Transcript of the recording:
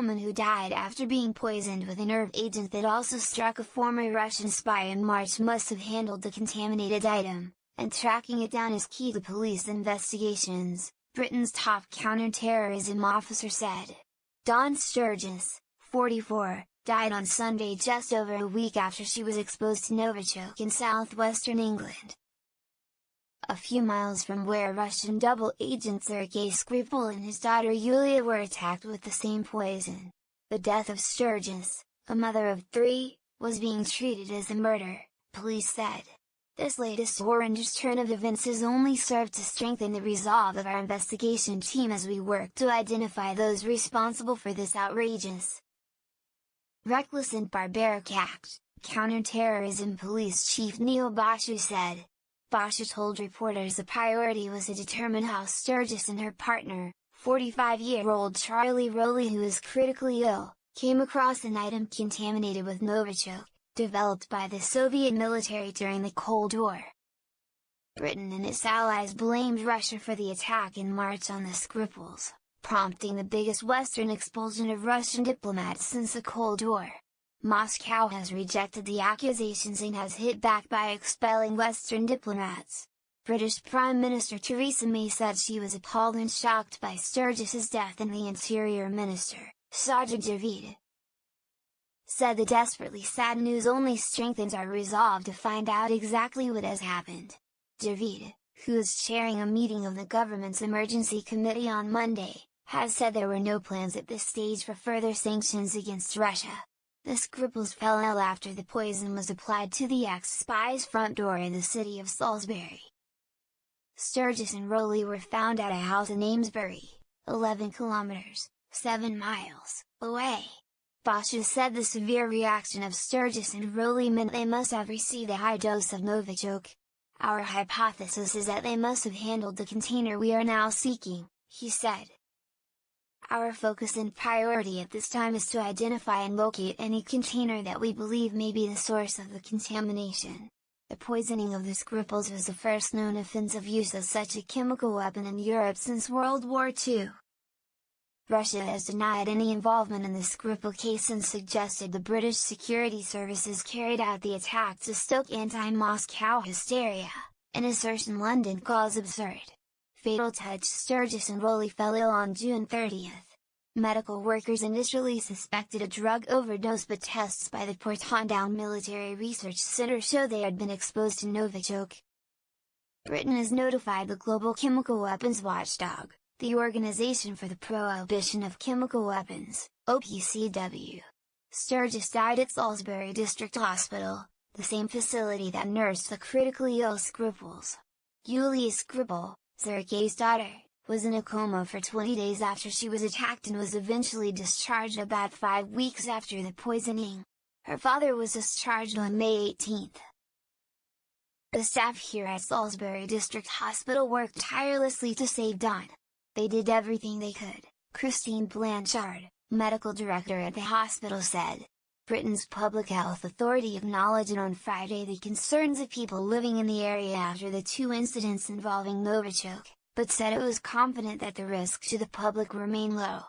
woman who died after being poisoned with a nerve agent that also struck a former Russian spy in March must have handled the contaminated item, and tracking it down is key to police investigations, Britain's top counter-terrorism officer said. Dawn Sturgis, 44, died on Sunday just over a week after she was exposed to Novichok in southwestern England. A few miles from where Russian double agent Sergei Skripal and his daughter Yulia were attacked with the same poison. The death of Sturgis, a mother of 3, was being treated as a murder, police said. This latest horrendous turn of events has only served to strengthen the resolve of our investigation team as we work to identify those responsible for this outrageous, reckless and barbaric act, counter-terrorism police chief Neil Bashu said. Bashu told reporters the priority was to determine how Sturgis and her partner, 45-year-old Charlie Rowley, who is critically ill, came across an item contaminated with Novichok, developed by the Soviet military during the Cold War. Britain and its allies blamed Russia for the attack in March on the Skripals, prompting the biggest Western expulsion of Russian diplomats since the Cold War. Moscow has rejected the accusations and has hit back by expelling Western diplomats. British Prime Minister Theresa May said she was appalled and shocked by Sturgis's death, and the Interior Minister, Sajid Javid, said the desperately sad news only strengthens our resolve to find out exactly what has happened. Javid, who is chairing a meeting of the government's emergency committee on Monday, has said there were no plans at this stage for further sanctions against Russia. The Skripals fell ill after the poison was applied to the ex-spy's front door in the city of Salisbury. Sturgis and Rowley were found at a house in Amesbury, 11 kilometers, 7 miles, away. Bashu said the severe reaction of Sturgis and Rowley meant they must have received a high dose of Novichok. Our hypothesis is that they must have handled the container we are now seeking, he said. Our focus and priority at this time is to identify and locate any container that we believe may be the source of the contamination. The poisoning of the Skripals was the first known offensive use of such a chemical weapon in Europe since World War II. Russia has denied any involvement in the Skripal case and suggested the British security services carried out the attack to stoke anti-Moscow hysteria, an assertion London calls absurd. Fatal touch: Sturgis and Rowley fell ill on June 30. Medical workers initially suspected a drug overdose, but tests by the Portondown Military Research Center show they had been exposed to Novichok. Britain has notified the Global Chemical Weapons Watchdog, the Organization for the Prohibition of Chemical Weapons, OPCW. Sturgis died at Salisbury District Hospital, the same facility that nursed the critically ill Skripals. Yulia Skripal, Sergei's daughter, was in a coma for 20 days after she was attacked and was eventually discharged about 5 weeks after the poisoning. Her father was discharged on May 18. The staff here at Salisbury District Hospital worked tirelessly to save Dawn. They did everything they could, Christine Blanchard, medical director at the hospital said. Britain's Public Health Authority acknowledged on Friday the concerns of people living in the area after the 2 incidents involving Novichok, but said it was confident that the risk to the public remain low.